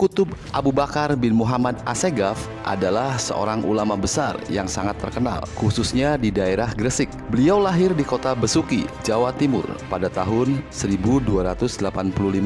Qutb Abu Bakar bin Muhammad Assegaf adalah seorang ulama besar yang sangat terkenal, khususnya di daerah Gresik. Beliau lahir di kota Besuki, Jawa Timur pada tahun 1285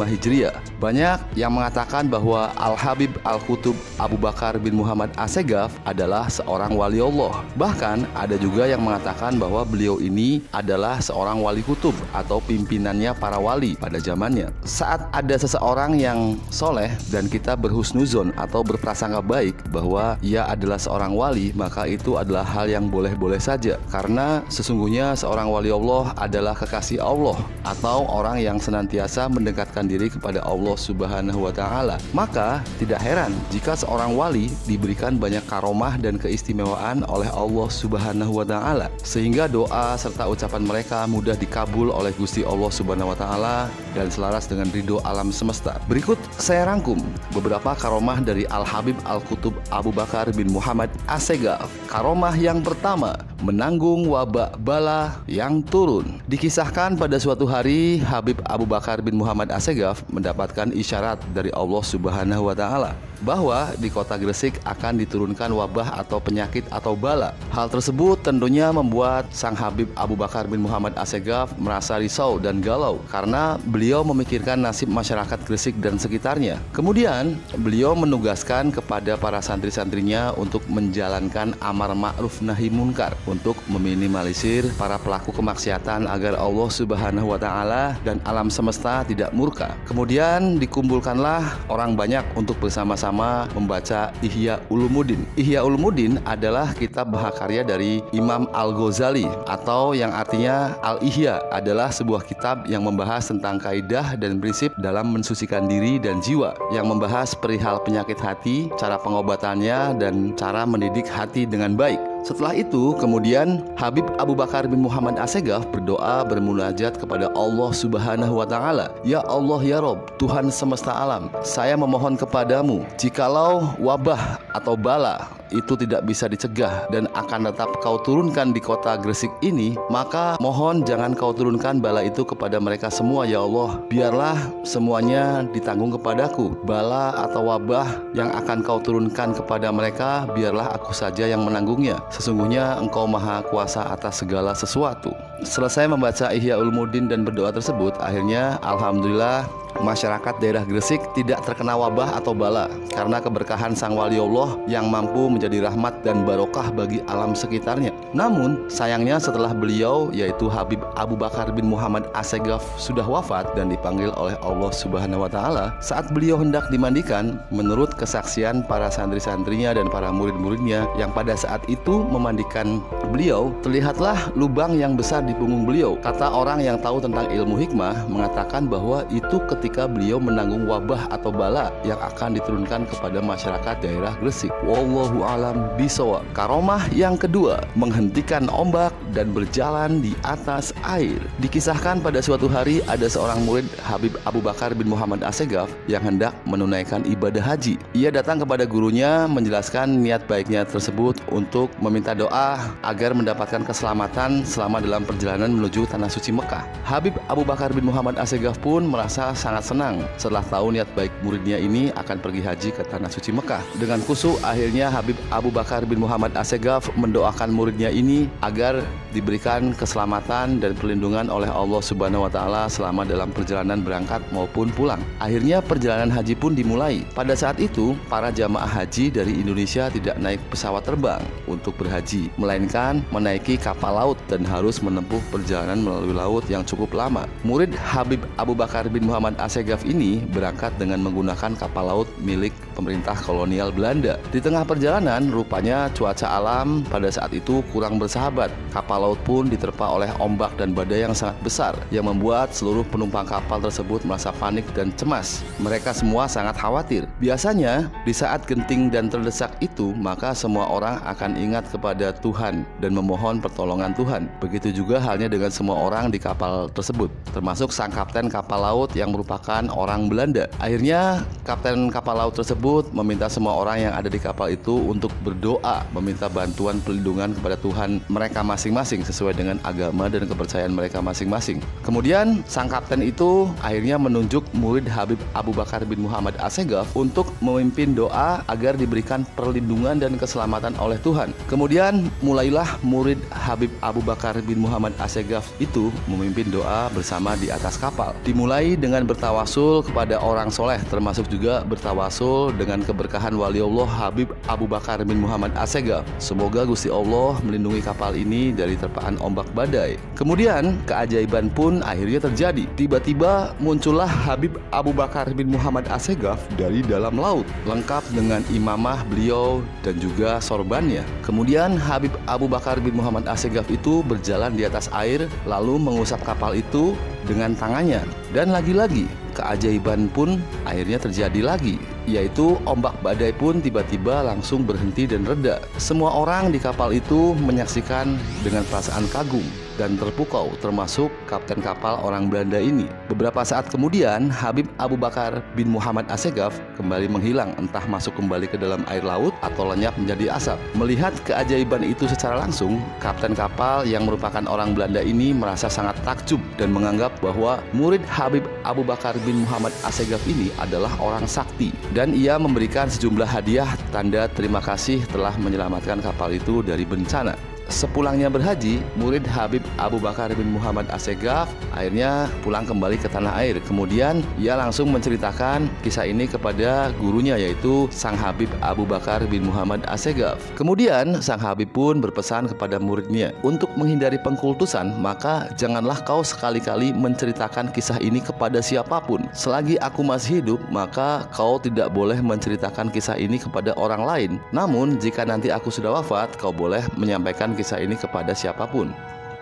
Hijriah. Banyak yang mengatakan bahwa Al-Habib Al-Qutb Abu Bakar bin Muhammad Assegaf adalah seorang wali Allah. Bahkan ada juga yang mengatakan bahwa beliau ini adalah seorang wali kutub atau pimpinannya para wali pada zamannya. Saat ada seseorang yang soleh dan kita berhusnuzon atau berprasangka baik bahwa ia adalah seorang wali, maka itu adalah hal yang boleh-boleh saja, karena sesungguhnya seorang wali Allah adalah kekasih Allah atau orang yang senantiasa mendekatkan diri kepada Allah Subhanahu wa Ta'ala. Maka tidak heran jika seorang wali diberikan banyak karomah dan keistimewaan oleh Allah Subhanahu wa Ta'ala, sehingga doa serta ucapan mereka mudah dikabul oleh Gusti Allah Subhanahu wa Ta'ala dan selaras dengan ridho alam semesta. Berikut saya rangkum beberapa karomah dari Al-Habib Al-Qutb Abu Bakar bin Muhammad Assegaf. Karomah yang pertama, menanggung wabak bala yang turun. Dikisahkan pada suatu hari Habib Abu Bakar bin Muhammad Assegaf mendapatkan isyarat dari Allah Subhanahu wa Ta'ala bahwa di kota Gresik akan diturunkan wabah atau penyakit atau bala. Hal tersebut tentunya membuat sang Habib Abu Bakar bin Muhammad Assegaf merasa risau dan galau karena beliau memikirkan nasib masyarakat Gresik dan sekitarnya. Kemudian beliau menugaskan kepada para santri-santrinya untuk menjalankan amar ma'ruf nahi munkar untuk meminimalisir para pelaku kemaksiatan agar Allah Subhanahu wa Ta'ala dan alam semesta tidak murka. Kemudian dikumpulkanlah orang banyak untuk bersama-sama membaca Ihya Ulumuddin. Ihya Ulumuddin adalah kitab mahakarya dari Imam Al-Ghazali, atau yang artinya Al-Ihya adalah sebuah kitab yang membahas tentang kaidah dan prinsip dalam mensucikan diri dan jiwa, yang membahas perihal penyakit hati, cara pengobatannya, dan cara mendidik hati dengan baik. Setelah itu, kemudian Habib Abu Bakar bin Muhammad Assegaf berdoa bermunajat kepada Allah Subhanahu wa Ta'ala. Ya Allah ya Rob, Tuhan semesta alam, saya memohon kepadamu, jikalau wabah atau bala itu tidak bisa dicegah dan akan tetap kau turunkan di kota Gresik ini, maka mohon jangan kau turunkan bala itu kepada mereka semua ya Allah. Biarlah semuanya ditanggung kepadaku. Bala atau wabah yang akan kau turunkan kepada mereka, biarlah aku saja yang menanggungnya. Sesungguhnya engkau maha kuasa atas segala sesuatu. Selesai membaca Ihya Ulumuddin dan berdoa tersebut, akhirnya alhamdulillah masyarakat daerah Gresik tidak terkena wabah atau bala karena keberkahan sang wali Allah yang mampu menjadi rahmat dan barokah bagi alam sekitarnya. Namun sayangnya setelah beliau, yaitu Habib Abu Bakar bin Muhammad Assegaf, sudah wafat dan dipanggil oleh Allah Subhanahu wa Ta'ala, saat beliau hendak dimandikan, menurut kesaksian para santri-santrinya dan para murid-muridnya yang pada saat itu memandikan beliau, terlihatlah lubang yang besar di punggung beliau. Kata orang yang tahu tentang ilmu hikmah mengatakan bahwa itu ketika beliau menanggung wabah atau bala yang akan diturunkan kepada masyarakat daerah Gresik. Wallahu alam bisawab. Karomah yang kedua, menghentikan ombak dan berjalan di atas air. Dikisahkan pada suatu hari ada seorang murid Habib Abu Bakar bin Muhammad Assegaf yang hendak menunaikan ibadah haji. Ia datang kepada gurunya menjelaskan niat baiknya tersebut untuk meminta doa agar mendapatkan keselamatan selama dalam perjalanan menuju tanah suci Mekah. Habib Abu Bakar bin Muhammad Assegaf pun merasa sangat senang setelah tahu niat baik muridnya ini akan pergi haji ke tanah suci Mekah. Dengan khusyuk, akhirnya Habib Abu Bakar bin Muhammad Assegaf mendoakan muridnya ini agar diberikan keselamatan dan perlindungan oleh Allah Subhanahu wa Ta'ala selama dalam perjalanan berangkat maupun pulang. Akhirnya perjalanan haji pun dimulai. Pada saat itu, para jamaah haji dari Indonesia tidak naik pesawat terbang untuk berhaji, melainkan menaiki kapal laut dan harus menempuh perjalanan melalui laut yang cukup lama. Murid Habib Abu Bakar bin Muhammad Assegaf ini berangkat dengan menggunakan kapal laut milik pemerintah kolonial Belanda. Di tengah perjalanan, rupanya cuaca alam pada saat itu kurang bersahabat. Kapal laut pun diterpa oleh ombak dan badai yang sangat besar yang membuat seluruh penumpang kapal tersebut merasa panik dan cemas. Mereka semua sangat khawatir. Biasanya di saat genting dan terdesak itu, maka semua orang akan ingat kepada Tuhan dan memohon pertolongan Tuhan. Begitu juga halnya dengan semua orang di kapal tersebut, termasuk sang kapten kapal laut yang merupakan merupakan orang Belanda. Akhirnya kapten kapal laut tersebut meminta semua orang yang ada di kapal itu untuk berdoa, meminta bantuan perlindungan kepada Tuhan mereka masing-masing sesuai dengan agama dan kepercayaan mereka masing-masing. Kemudian sang kapten itu akhirnya menunjuk murid Habib Abu Bakar bin Muhammad Assegaf untuk memimpin doa agar diberikan perlindungan dan keselamatan oleh Tuhan. Kemudian mulailah murid Habib Abu Bakar bin Muhammad Assegaf itu memimpin doa bersama di atas kapal. Dimulai dengan bertawasul kepada orang soleh, termasuk juga bertawasul dengan keberkahan waliullah Habib Abu Bakar bin Muhammad Assegaf. Semoga Gusti Allah melindungi kapal ini dari terpaan ombak badai. Kemudian keajaiban pun akhirnya terjadi. Tiba-tiba muncullah Habib Abu Bakar bin Muhammad Assegaf dari dalam laut, lengkap dengan imamah beliau dan juga sorbannya. Kemudian Habib Abu Bakar bin Muhammad Assegaf itu berjalan di atas air, lalu mengusap kapal itu dengan tangannya. Dan lagi-lagi keajaiban pun akhirnya terjadi lagi, yaitu ombak badai pun tiba-tiba langsung berhenti dan reda. Semua orang di kapal itu menyaksikan dengan perasaan kagum dan terpukau, termasuk kapten kapal orang Belanda ini. Beberapa saat kemudian Habib Abu Bakar bin Muhammad Assegaf kembali menghilang, entah masuk kembali ke dalam air laut atau lenyap menjadi asap. Melihat keajaiban itu secara langsung, kapten kapal yang merupakan orang Belanda ini merasa sangat takjub dan menganggap bahwa murid Habib Abu Bakar bin Muhammad Assegaf ini adalah orang sakti, dan ia memberikan sejumlah hadiah tanda terima kasih telah menyelamatkan kapal itu dari bencana. Sepulangnya berhaji, murid Habib Abu Bakar bin Muhammad Assegaf akhirnya pulang kembali ke tanah air. Kemudian ia langsung menceritakan kisah ini kepada gurunya, yaitu sang Habib Abu Bakar bin Muhammad Assegaf. Kemudian sang Habib pun berpesan kepada muridnya, untuk menghindari pengkultusan, maka janganlah kau sekali-kali menceritakan kisah ini kepada siapapun. Selagi aku masih hidup, maka kau tidak boleh menceritakan kisah ini kepada orang lain. Namun jika nanti aku sudah wafat, kau boleh menyampaikan kisah ini kepada siapapun.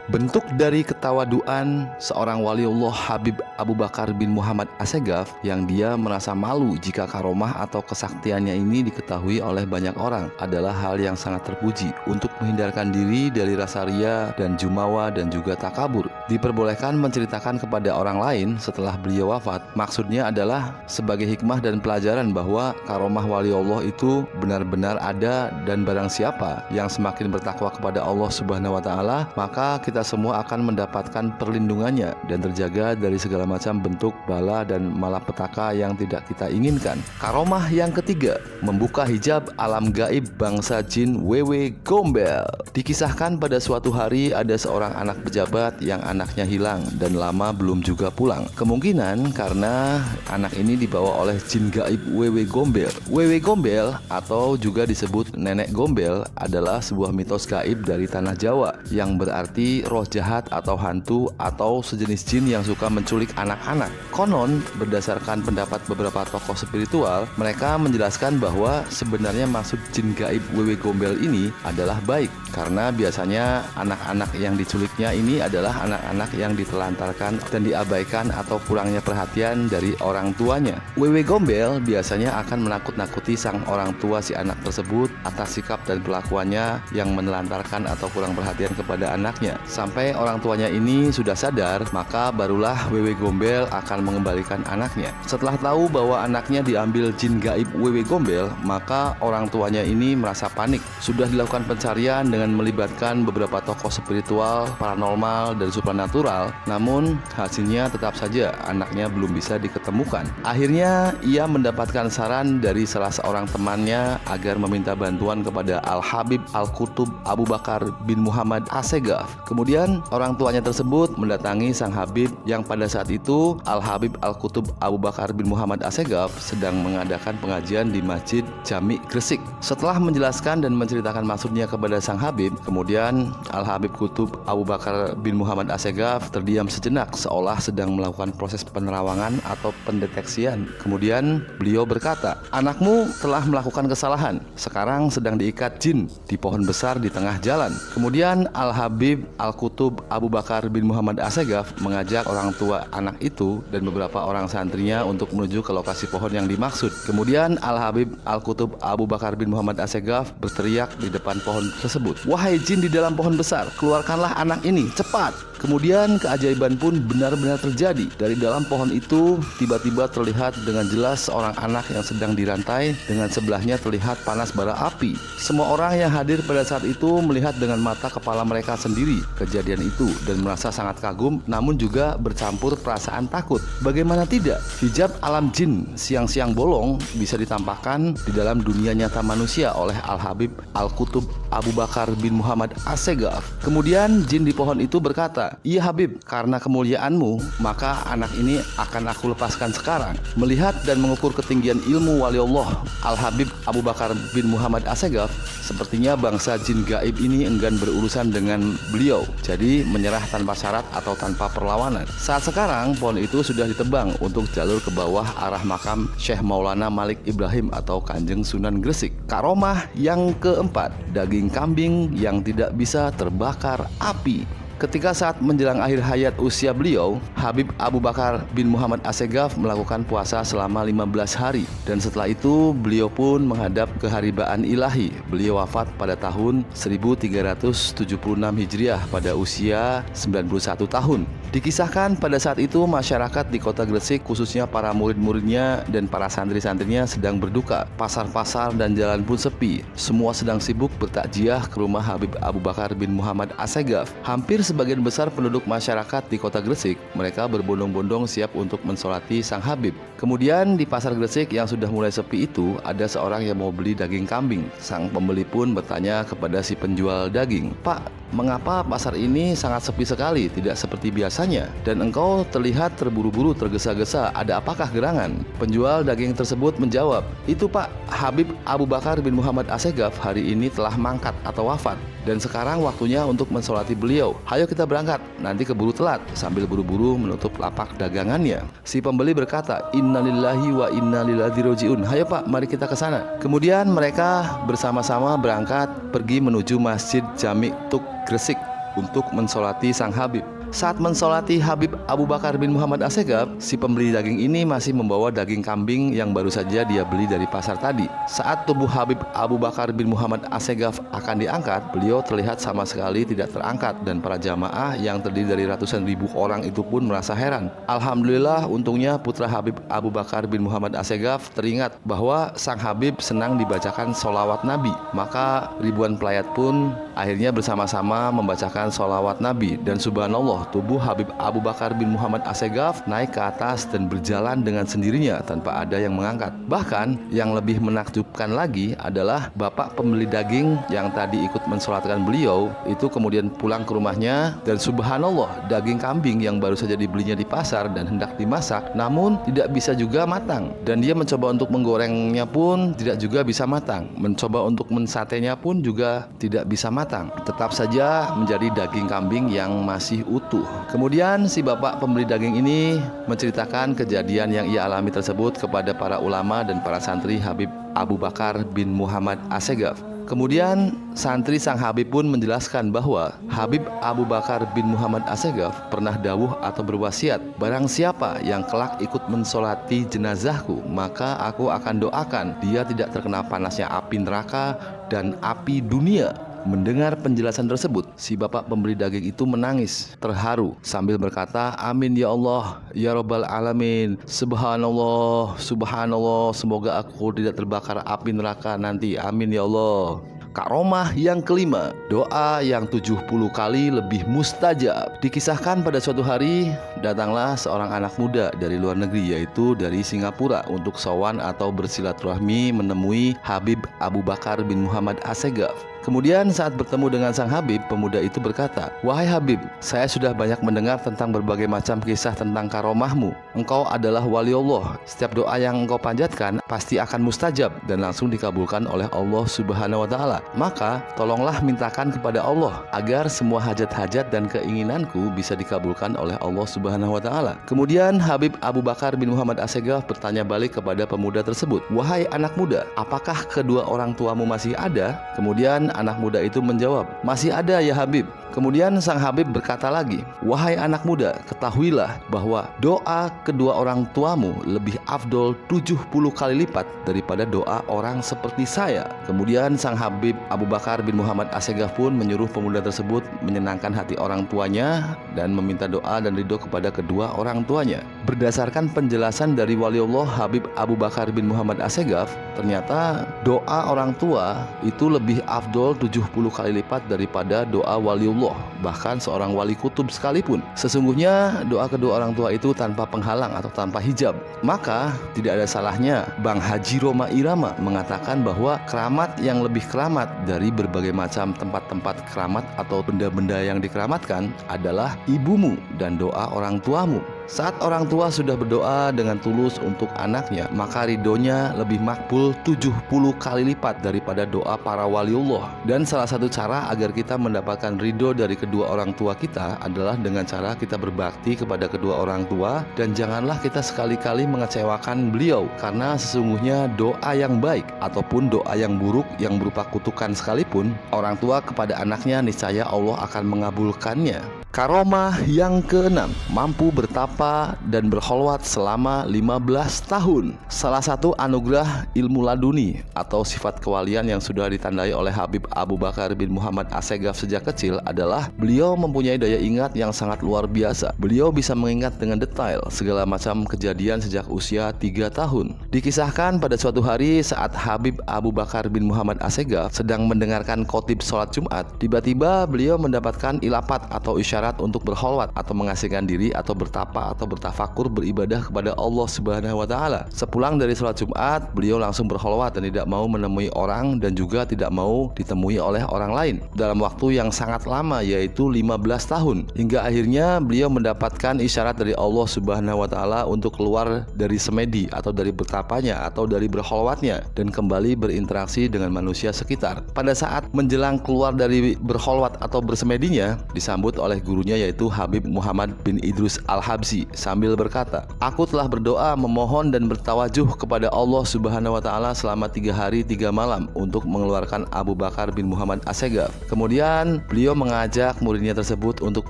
Bentuk dari ketawaduan seorang waliullah Habib Abu Bakar bin Muhammad Assegaf yang dia merasa malu jika karomah atau kesaktiannya ini diketahui oleh banyak orang adalah hal yang sangat terpuji. Untuk menghindarkan diri dari rasa ria dan jumawa dan juga takabur, diperbolehkan menceritakan kepada orang lain setelah beliau wafat. Maksudnya adalah sebagai hikmah dan pelajaran bahwa karomah waliullah itu benar-benar ada, dan barang siapa yang semakin bertakwa kepada Allah Subhanahu wa Ta'ala, maka kita semua akan mendapatkan perlindungannya dan terjaga dari segala macam bentuk bala dan malapetaka yang tidak kita inginkan. Karomah yang ketiga, membuka hijab alam gaib bangsa jin Wewe Gombel. Dikisahkan pada suatu hari ada seorang anak pejabat yang anaknya hilang dan lama belum juga pulang. Kemungkinan karena anak ini dibawa oleh jin gaib Wewe Gombel. Wewe Gombel atau juga disebut nenek gombel adalah sebuah mitos gaib dari tanah Jawa yang berarti roh jahat atau hantu atau sejenis jin yang suka menculik anak-anak. Konon berdasarkan pendapat beberapa tokoh spiritual, mereka menjelaskan bahwa sebenarnya maksud jin gaib Wewe Gombel ini adalah baik, karena biasanya anak-anak yang diculiknya ini adalah anak-anak yang ditelantarkan dan diabaikan atau kurangnya perhatian dari orang tuanya. Wewe Gombel biasanya akan menakut-nakuti sang orang tua si anak tersebut atas sikap dan perlakuannya yang menelantarkan atau kurang perhatian kepada anaknya. Sampai orang tuanya ini sudah sadar, maka barulah Wewe Gombel akan mengembalikan anaknya. Setelah tahu bahwa anaknya diambil jin gaib Wewe Gombel, maka orang tuanya ini merasa panik. Sudah dilakukan pencarian dengan melibatkan beberapa tokoh spiritual, paranormal, dan supranatural, namun hasilnya tetap saja anaknya belum bisa diketemukan. Akhirnya ia mendapatkan saran dari salah seorang temannya agar meminta bantuan kepada Al-Habib Al-Qutub Abu Bakar bin Muhammad Assegaf. Kemudian orang tuanya tersebut mendatangi sang Habib yang pada saat itu Al-Habib Al-Qutub Abu Bakar bin Muhammad Assegaf sedang mengadakan pengajian di Masjid Jami Gresik. Setelah menjelaskan dan menceritakan maksudnya kepada sang Habib, kemudian Al-Habib Qutub Abu Bakar bin Muhammad Assegaf terdiam sejenak seolah sedang melakukan proses penerawangan atau pendeteksian. Kemudian beliau berkata, "Anakmu telah melakukan kesalahan. Sekarang sedang diikat jin di pohon besar di tengah jalan." Kemudian Al-Habib Al-Qutub Abu Bakar bin Muhammad Assegaf mengajak orang tua anak itu dan beberapa orang santrinya untuk menuju ke lokasi pohon yang dimaksud. Kemudian Al-Habib Al-Qutub Abu Bakar bin Muhammad Assegaf berteriak di depan pohon tersebut, "Wahai jin di dalam pohon besar, keluarkanlah anak ini, cepat!" Kemudian keajaiban pun benar-benar terjadi. Dari dalam pohon itu tiba-tiba terlihat dengan jelas seorang anak yang sedang dirantai, dengan sebelahnya terlihat panas bara api. Semua orang yang hadir pada saat itu melihat dengan mata kepala mereka sendiri kejadian itu dan merasa sangat kagum, namun juga bercampur perasaan takut. Bagaimana tidak, hijab alam jin siang-siang bolong bisa ditampakkan di dalam dunia nyata manusia oleh Al-Habib Al-Qutub Abu Bakar bin Muhammad As-Segaf. Kemudian jin di pohon itu berkata, "Iya Habib, karena kemuliaanmu maka anak ini akan aku lepaskan sekarang." Melihat dan mengukur ketinggian ilmu waliullah Al-Habib Abu Bakar bin Muhammad As-Segaf, sepertinya bangsa jin gaib ini enggan berurusan dengan beliau, jadi menyerah tanpa syarat atau tanpa perlawanan. Saat sekarang pohon itu sudah ditebang untuk jalur ke bawah arah makam Syekh Maulana Malik Ibrahim atau Kanjeng Sunan Gresik. Karomah yang keempat, daging kambing yang tidak bisa terbakar api. Ketika saat menjelang akhir hayat usia beliau, Habib Abu Bakar bin Muhammad As-Segaf melakukan puasa selama 15 hari. Dan setelah itu beliau pun menghadap keharibaan ilahi. Beliau wafat pada tahun 1376 Hijriah pada usia 91 tahun. Dikisahkan pada saat itu masyarakat di kota Gresik, khususnya para murid-muridnya dan para santri-santrinya sedang berduka. Pasar-pasar dan jalan pun sepi. Semua sedang sibuk bertakjiah ke rumah Habib Abu Bakar bin Muhammad As-Segaf. Hampir sebagian besar penduduk masyarakat di kota Gresik, mereka berbondong-bondong siap untuk mensolati sang Habib. Kemudian di pasar Gresik yang sudah mulai sepi itu, ada seorang yang mau beli daging kambing. Sang pembeli pun bertanya kepada si penjual daging, "Pak, mengapa pasar ini sangat sepi sekali, tidak seperti biasanya? Dan engkau terlihat terburu-buru, tergesa-gesa, ada apakah gerangan?" Penjual daging tersebut menjawab, "Itu Pak, Habib Abu Bakar bin Muhammad As-Segaf hari ini telah mangkat atau wafat, dan sekarang waktunya untuk mensolati beliau. Ayo kita berangkat, nanti keburu telat," sambil buru-buru menutup lapak dagangannya. Si pembeli berkata, "Innalillahi wa inna ilaihi raji'un. Hayo Pak, mari kita ke sana." Kemudian mereka bersama-sama berangkat pergi menuju Masjid Jami' Tuk Gresik untuk mensolati sang Habib. Saat mensolati Habib Abu Bakar bin Muhammad As-Segaf, si pembeli daging ini masih membawa daging kambing yang baru saja dia beli dari pasar tadi. Saat tubuh Habib Abu Bakar bin Muhammad As-Segaf akan diangkat, beliau terlihat sama sekali tidak terangkat, dan para jamaah yang terdiri dari ratusan ribu orang itu pun merasa heran. Alhamdulillah, untungnya putra Habib Abu Bakar bin Muhammad As-Segaf teringat bahwa sang Habib senang dibacakan sholawat Nabi. Maka ribuan pelayat pun akhirnya bersama-sama membacakan sholawat Nabi, dan subhanallah, tubuh Habib Abu Bakar bin Muhammad As-Segaf naik ke atas dan berjalan dengan sendirinya tanpa ada yang mengangkat. Bahkan yang lebih menakjubkan lagi adalah bapak pembeli daging yang tadi ikut mensolatkan beliau itu kemudian pulang ke rumahnya, dan subhanallah, daging kambing yang baru saja dibelinya di pasar dan hendak dimasak namun tidak bisa juga matang, dan dia mencoba untuk menggorengnya pun tidak juga bisa matang, mencoba untuk mensatenya pun juga tidak bisa matang, tetap saja menjadi daging kambing yang masih utuh. Kemudian si bapak pembeli daging ini menceritakan kejadian yang ia alami tersebut kepada para ulama dan para santri Habib Abu Bakar bin Muhammad As-Segaf. Kemudian santri sang Habib pun menjelaskan bahwa Habib Abu Bakar bin Muhammad As-Segaf pernah dawuh atau berwasiat, "Barang siapa yang kelak ikut mensolati jenazahku, maka aku akan doakan dia tidak terkena panasnya api neraka dan api dunia." Mendengar penjelasan tersebut, si bapak pembeli daging itu menangis terharu sambil berkata, "Amin ya Allah, ya Rabbal Alamin. Subhanallah, subhanallah, semoga aku tidak terbakar api neraka nanti. Amin ya Allah." Karomah yang kelima, doa yang 70 kali lebih mustajab. Dikisahkan pada suatu hari, datanglah seorang anak muda dari luar negeri, yaitu dari Singapura, untuk sowan atau bersilaturahmi menemui Habib Abu Bakar bin Muhammad As-Segaf. Kemudian saat bertemu dengan sang Habib, pemuda itu berkata, "Wahai Habib, saya sudah banyak mendengar tentang berbagai macam kisah tentang karomahmu. Engkau adalah wali Allah. Setiap doa yang engkau panjatkan pasti akan mustajab dan langsung dikabulkan oleh Allah Subhanahu wa Ta'ala. Maka tolonglah mintakan kepada Allah agar semua hajat-hajat dan keinginanku bisa dikabulkan oleh Allah Subhanahu wa Ta'ala." Kemudian Habib Abu Bakar bin Muhammad As-Segaf bertanya balik kepada pemuda tersebut, "Wahai anak muda, apakah kedua orang tuamu masih ada?" Kemudian anak muda itu menjawab, "Masih ada ya Habib." Kemudian sang Habib berkata lagi, "Wahai anak muda, ketahuilah bahwa doa kedua orang tuamu lebih afdol 70 kali lipat daripada doa orang seperti saya." Kemudian sang Habib Abu Bakar bin Muhammad Assegaf pun menyuruh pemuda tersebut menyenangkan hati orang tuanya dan meminta doa dan ridho kepada kedua orang tuanya. Berdasarkan penjelasan dari waliullah Habib Abu Bakar bin Muhammad Assegaf, ternyata doa orang tua itu lebih afdol 70 kali lipat daripada doa waliullah, bahkan seorang wali kutub sekalipun. Sesungguhnya doa kedua orang tua itu tanpa penghalang atau tanpa hijab. Maka tidak ada salahnya Bang Haji Roma Irama mengatakan bahwa keramat yang lebih keramat dari berbagai macam tempat-tempat keramat atau benda-benda yang dikeramatkan adalah ibumu dan doa orang tuamu. Saat orang tua sudah berdoa dengan tulus untuk anaknya, maka ridhonya lebih makbul 70 kali lipat daripada doa para waliullah. Dan salah satu cara agar kita mendapatkan ridho dari kedua orang tua kita adalah dengan cara kita berbakti kepada kedua orang tua, dan janganlah kita sekali-kali mengecewakan beliau, karena sesungguhnya doa yang baik ataupun doa yang buruk yang berupa kutukan sekalipun, orang tua kepada anaknya niscaya Allah akan mengabulkannya. Karomah yang keenam, mampu bertapa dan berkholwat selama 15 tahun. Salah satu anugerah ilmu laduni atau sifat kewalian yang sudah ditandai oleh Habib Abu Bakar bin Muhammad Assegaf sejak kecil adalah beliau mempunyai daya ingat yang sangat luar biasa. Beliau bisa mengingat dengan detail segala macam kejadian sejak usia 3 tahun. Dikisahkan pada suatu hari saat Habib Abu Bakar bin Muhammad Assegaf sedang mendengarkan khotib sholat Jumat, tiba-tiba beliau mendapatkan ilapat atau isyarat untuk berkholwat atau mengasingkan diri atau bertapa atau bertafakur beribadah kepada Allah Subhanahu wa taala. Sepulang dari sholat Jumat, beliau langsung berkholwat dan tidak mau menemui orang dan juga tidak mau ditemui oleh orang lain dalam waktu yang sangat lama, yaitu 15 tahun. Hingga akhirnya beliau mendapatkan isyarat dari Allah Subhanahu wa taala untuk keluar dari semedi atau dari bertapanya atau dari berkholwatnya dan kembali berinteraksi dengan manusia sekitar. Pada saat menjelang keluar dari berkholwat atau bersemedinya, disambut oleh gurunya yaitu Habib Muhammad bin Idrus Al-Habsyi sambil berkata, "Aku telah berdoa, memohon dan bertawajuh kepada Allah Subhanahu wa taala selama 3 hari 3 malam untuk mengeluarkan Abu Bakar bin Muhammad Assegaf." Kemudian beliau mengajak muridnya tersebut untuk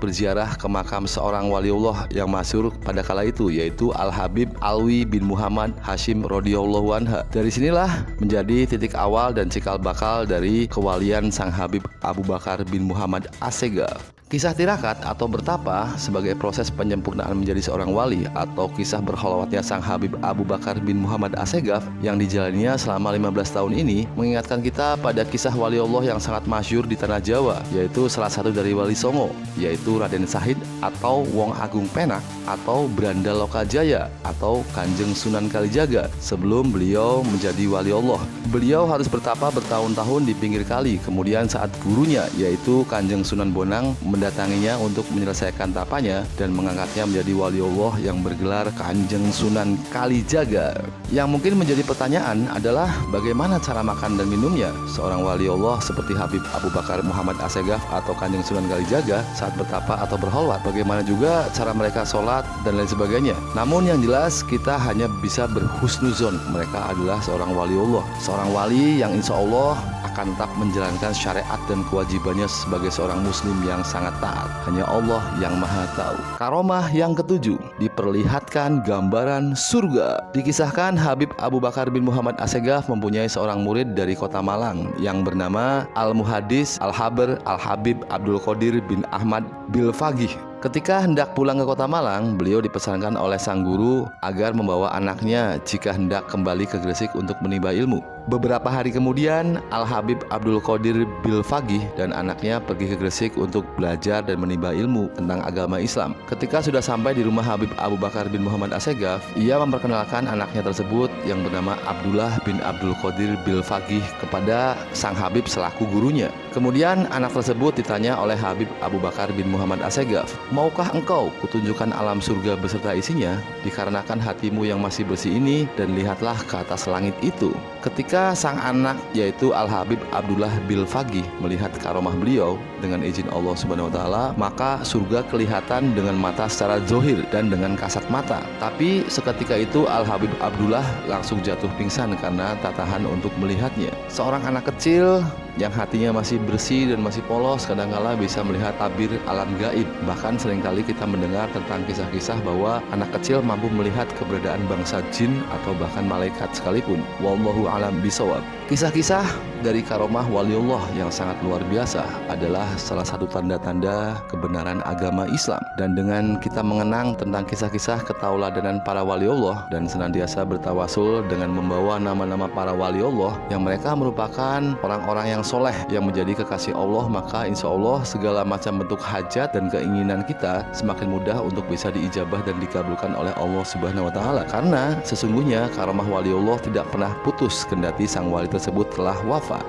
berziarah ke makam seorang waliullah yang masyhur pada kala itu, yaitu Al-Habib Alwi bin Muhammad Hashim radhiyallahu anhu. Dari sinilah menjadi titik awal dan cikal bakal dari kewalian sang Habib Abu Bakar bin Muhammad Assegaf. Kisah tirakat atau bertapa sebagai proses penyempurnaan menjadi seorang wali atau kisah berkholwatnya sang Habib Abu Bakar bin Muhammad Assegaf yang dijalaninya selama 15 tahun ini mengingatkan kita pada kisah wali Allah yang sangat masyhur di tanah Jawa, yaitu salah satu dari Wali Songo, yaitu Raden Sahid atau Wong Agung Penak atau Branda Lokajaya atau Kanjeng Sunan Kalijaga. Sebelum beliau menjadi wali Allah, beliau harus bertapa bertahun-tahun di pinggir kali. Kemudian saat gurunya yaitu Kanjeng Sunan Bonang mendatanginya untuk menyelesaikan tapanya dan mengangkatnya menjadi wali Allah yang bergelar Kanjeng Sunan Kalijaga. Yang mungkin menjadi pertanyaan adalah bagaimana cara makan dan minumnya seorang wali Allah seperti Habib Abu Bakar Muhammad Assegaf atau Kanjeng Sunan Kalijaga saat bertapa atau berkholwat. Bagaimana juga cara mereka sholat dan lain sebagainya. Namun yang jelas kita hanya bisa berhusnuzon mereka adalah seorang wali Allah, seorang wali yang insya Allah akan tetap menjalankan syariat dan kewajibannya sebagai seorang muslim yang sangat taat. Hanya Allah yang maha tahu. Karomah yang ketujuh, diperlihatkan gambaran surga. Dikisahkan Habib Abu Bakar bin Muhammad Assegaf mempunyai seorang murid dari kota Malang yang bernama Al-Muhaddis Al-Haber Al-Habib Abdul Qadir bin Ahmad Bilfagih. Ketika hendak pulang ke kota Malang, beliau dipesankan oleh sang guru agar membawa anaknya jika hendak kembali ke Gresik untuk menimba ilmu. Beberapa hari kemudian, Al-Habib Abdul Qadir Bilfagih dan anaknya pergi ke Gresik untuk belajar dan menimba ilmu tentang agama Islam. Ketika sudah sampai di rumah Habib Abu Bakar bin Muhammad Assegaf, ia memperkenalkan anaknya tersebut yang bernama Abdullah bin Abdul Qadir Bilfagih kepada sang Habib selaku gurunya. Kemudian anak tersebut ditanya oleh Habib Abu Bakar bin Muhammad Assegaf, "Maukah engkau kutunjukkan alam surga beserta isinya? Dikarenakan hatimu yang masih bersih ini, dan lihatlah ke atas langit itu." Ketika sang anak yaitu Al-Habib Abdullah Bilfagih melihat karomah beliau dengan izin Allah Subhanahu wa taala, maka surga kelihatan dengan mata secara zohir dan dengan kasat mata. Tapi seketika itu Al-Habib Abdullah langsung jatuh pingsan karena tak tahan untuk melihatnya. Seorang anak kecil yang hatinya masih bersih dan masih polos kadangkala bisa melihat tabir alam gaib. Bahkan seringkali kita mendengar tentang kisah-kisah bahwa anak kecil mampu melihat keberadaan bangsa jin atau bahkan malaikat sekalipun. Wallahu a'lam bishawab. Kisah-kisah dari karomah waliullah yang sangat luar biasa adalah salah satu tanda-tanda kebenaran agama Islam. Dan dengan kita mengenang tentang kisah-kisah ketauladanan para waliullah dan senantiasa bertawasul dengan membawa nama-nama para waliullah yang mereka merupakan orang-orang yang soleh yang menjadi kekasih Allah, maka insya Allah segala macam bentuk hajat dan keinginan kita semakin mudah untuk bisa diijabah dan dikabulkan oleh Allah Subhanahu wa Ta'ala. Karena sesungguhnya karomah waliullah tidak pernah putus kendati sang wali tersebut telah wafat.